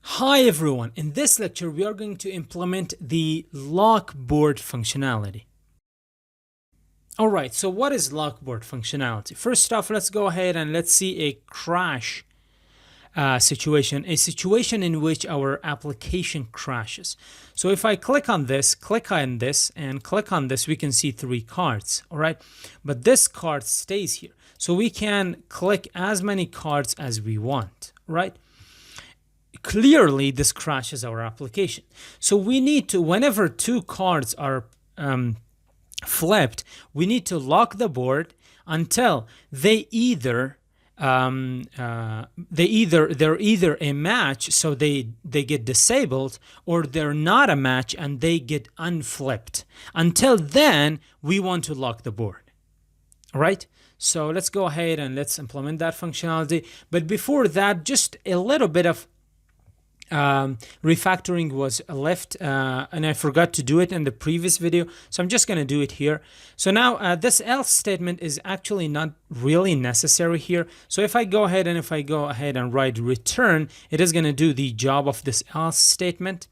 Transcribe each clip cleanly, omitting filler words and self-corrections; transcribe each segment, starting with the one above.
Hi everyone, in this lecture we are going to implement the LockBoard functionality. Alright, so what is LockBoard functionality? First off, let's go ahead and let's see a crash situation, a situation in which our application crashes. So if I click on this, and click on this, we can see 3 cards, alright? But this card stays here. So we can click as many cards as we want, right? Clearly this crashes our application. So we need to, whenever 2 cards are flipped, we need to lock the board until they're either a match, so they get disabled, or they're not a match and they get unflipped. Until then, we want to lock the board. All right. So let's go ahead and let's implement that functionality. But before that, just a little bit of refactoring was left, and I forgot to do it in the previous video, so I'm just going to do it here. So now this else statement is actually not really necessary here. So if I go ahead and write return, it is going to do the job of this else statement.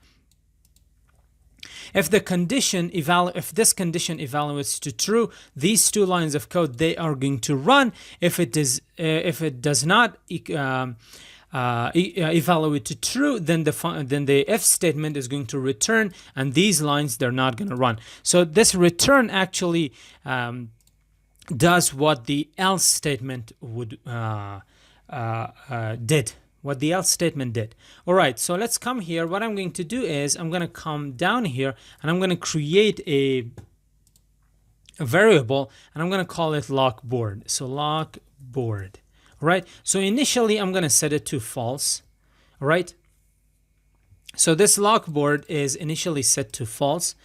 If this condition evaluates to true, these 2 lines of code, they are going to run. If it does not evaluate to true, then the if statement is going to return, and these lines, they're not going to run. So this return actually does what the else statement would what the else statement did. All right, so let's come here. What I'm going to do is I'm going to come down here and I'm going to create a variable, and I'm going to call it LockBoard. So LockBoard. Right, so initially I'm going to set it to false. All right, so this LockBoard is initially set to false.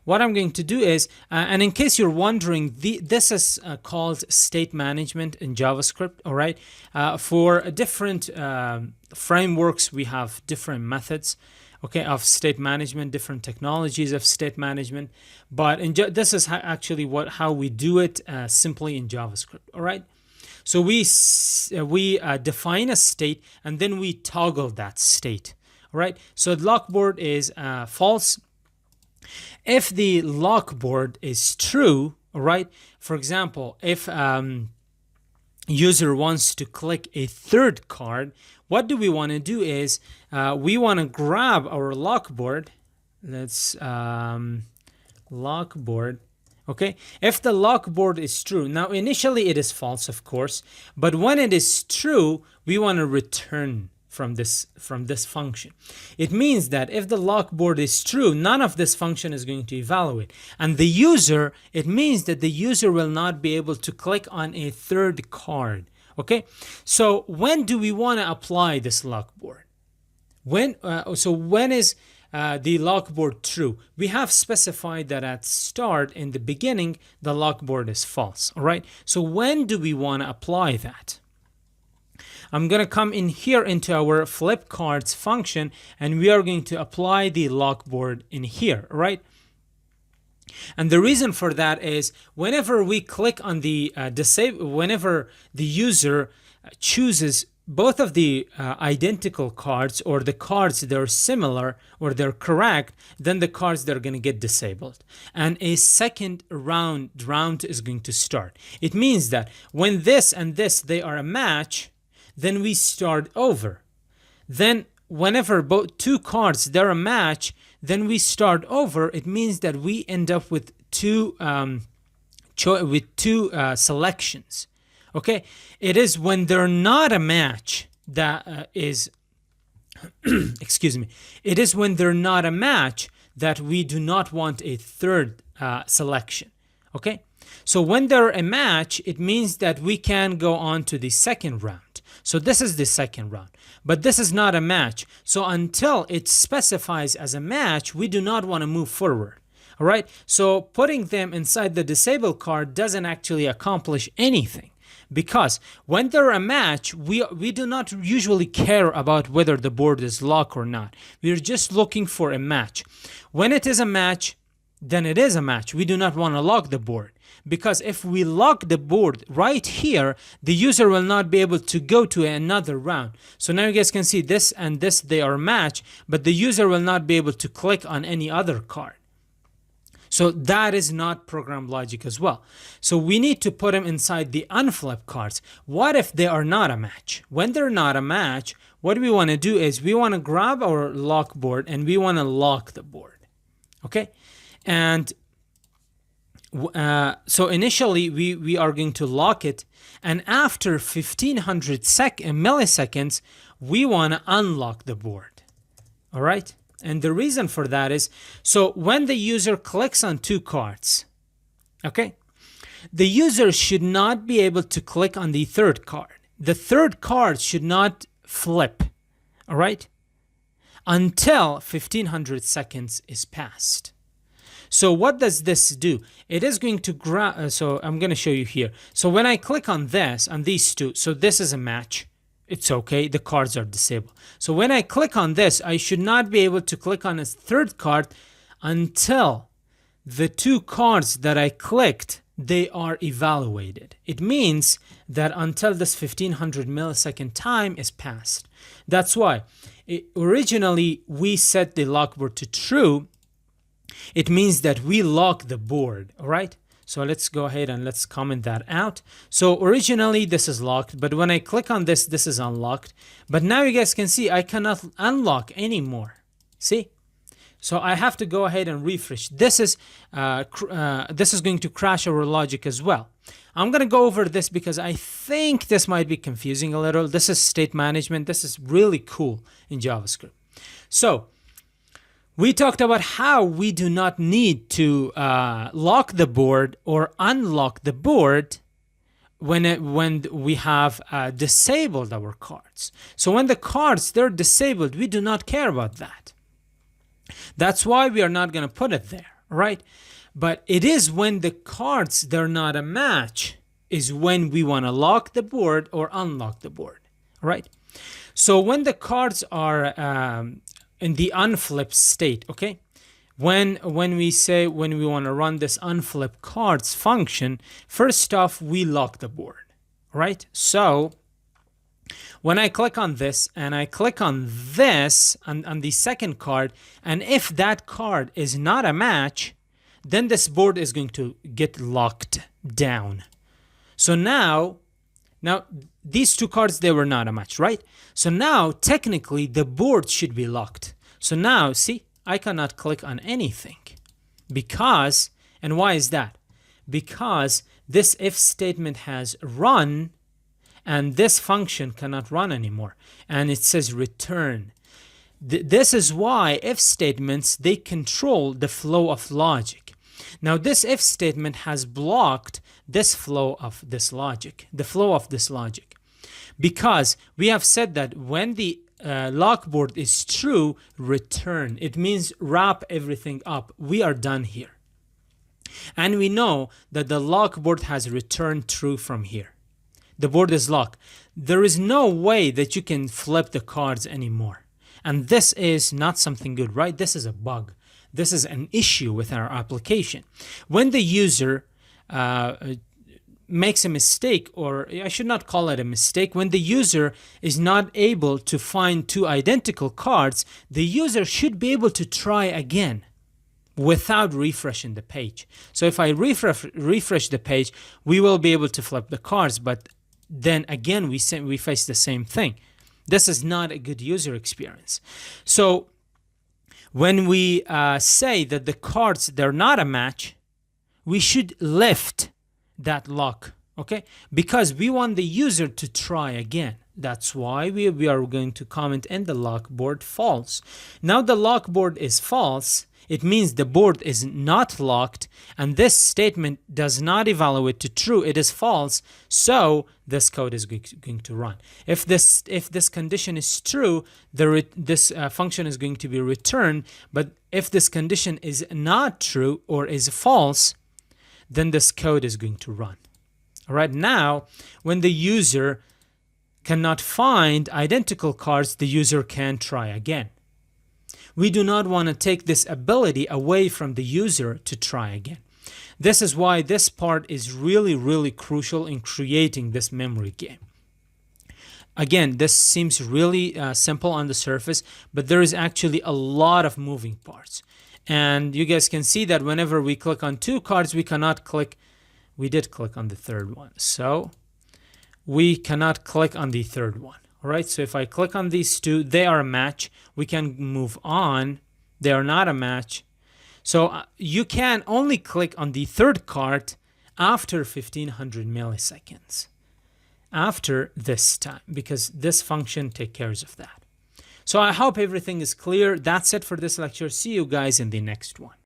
What I'm going to do is, and in case you're wondering, this is called state management in JavaScript. All right, for different frameworks, we have different methods, okay, of state management, different technologies of state management. But this is actually how we do it simply in JavaScript. All right. So we define a state and then we toggle that state. All right. So the LockBoard is false. If the LockBoard is true, all right. For example, if user wants to click a 3rd card, what do we want to do is we want to grab our LockBoard. Let's LockBoard. Okay, if the LockBoard is true, now initially it is false, of course, but when it is true, we want to return from this function. It means that if the LockBoard is true, none of this function is going to evaluate. And the user, it means that the user will not be able to click on a 3rd card. Okay, so when do we want to apply this LockBoard? When is the LockBoard true? We have specified that at start, in the beginning, the LockBoard is false. All right, so when do we want to apply that? I'm going to come in here into our flip cards function, and we are going to apply the LockBoard in here. All right, and the reason for that is whenever we click on the whenever the user chooses both of the identical cards, or the cards that are similar or they're correct, then the cards that are going to get disabled, and a second round is going to start. It means that when this and this, they are a match, then we start over. Then whenever both 2 cards, they're a match, then we start over. It means that we end up with two selections. Okay, it is when they're not a match that is excuse me, it is when they're not a match that we do not want a 3rd selection. Okay, so when they're a match, it means that we can go on to the 2nd round. So this is the 2nd round, but this is not a match. So until it specifies as a match, we do not want to move forward. All right, so putting them inside the disabled card doesn't actually accomplish anything. Because when they're a match, we do not usually care about whether the board is locked or not. We're just looking for a match. When it is a match, then it is a match. We do not want to lock the board, because if we lock the board right here, the user will not be able to go to another round. So now you guys can see this and this, they are matched, but the user will not be able to click on any other card. So that is not program logic as well. So we need to put them inside the unflip cards. What if they are not a match? When they're not a match, what we want to do is we want to grab our lock board and we want to lock the board. Okay? And so initially we are going to lock it, and after 1500 milliseconds, we want to unlock the board. All right? And the reason for that is, so when the user clicks on two cards, okay, the user should not be able to click on the third card. The third card should not flip, all right, until 1500 seconds is passed. So what does this do? It is going to grab, so I'm going to show you here. So when I click on this, on these two, so this is a match. It's okay, the cards are disabled. So when I click on this, I should not be able to click on a third card until the two cards that I clicked, they are evaluated. It means that until this 1500 millisecond time is passed. That's why originally we set the lock board to true. It means that we lock the board, all right? So let's go ahead and let's comment that out. So originally this is locked, but when I click on this, this is unlocked. But now you guys can see I cannot unlock anymore. See? So I have to go ahead and refresh. This is going to crash our logic as well. I'm going to go over this because I think this might be confusing a little. This is state management. This is really cool in JavaScript. So we talked about how we do not need to lock the board or unlock the board when we have disabled our cards. So when the cards, they're disabled, we do not care about that. That's why we are not going to put it there, right? But it is when the cards, they're not a match, is when we want to lock the board or unlock the board, right? So when the cards are in the unflip state, okay? When we want to run this unflip cards function, first off, we lock the board, right? So when I click on this and I click on this on the second card, and if that card is not a match, then this board is going to get locked down. So now these two cards, they were not a match, right? So now technically the board should be locked. So now see, I cannot click on anything because, and why is that? Because this if statement has run and this function cannot run anymore, and it says return. This is why if statements, they control the flow of logic. Now this if statement has blocked this flow of this logic, the flow of this logic, because we have said that when the LockBoard is true, return. It means wrap everything up. We are done here. And we know that the LockBoard has returned true from here. The board is locked. There is no way that you can flip the cards anymore. And this is not something good, right? This is a bug. This is an issue with our application. When the user makes a mistake, or I should not call it a mistake, when the user is not able to find two identical cards, the user should be able to try again without refreshing the page. So if I refresh the page, we will be able to flip the cards, but then again we face the same thing. This is not a good user experience. So when we say that the cards, they're not a match, we should lift that lock, okay? Because we want the user to try again. That's why we are going to comment in the LockBoard false. Now the LockBoard is false. It means the board is not locked, and this statement does not evaluate to true. It is false, so this code is going to run. If this condition is true, this function is going to be returned. But if this condition is not true or is false, then this code is going to run. All right, now when the user cannot find identical cards, the user can try again. We do not want to take this ability away from the user to try again. This is why this part is really, really crucial in creating this memory game. Again, this seems really simple on the surface, but there is actually a lot of moving parts. And you guys can see that whenever we click on two cards, we cannot click. We did click on the third one. So we cannot click on the third one. All right. So if I click on these two, they are a match. We can move on. They are not a match. So you can only click on the third card after 1500 milliseconds. After this time, because this function takes care of that. So I hope everything is clear. That's it for this lecture. See you guys in the next one.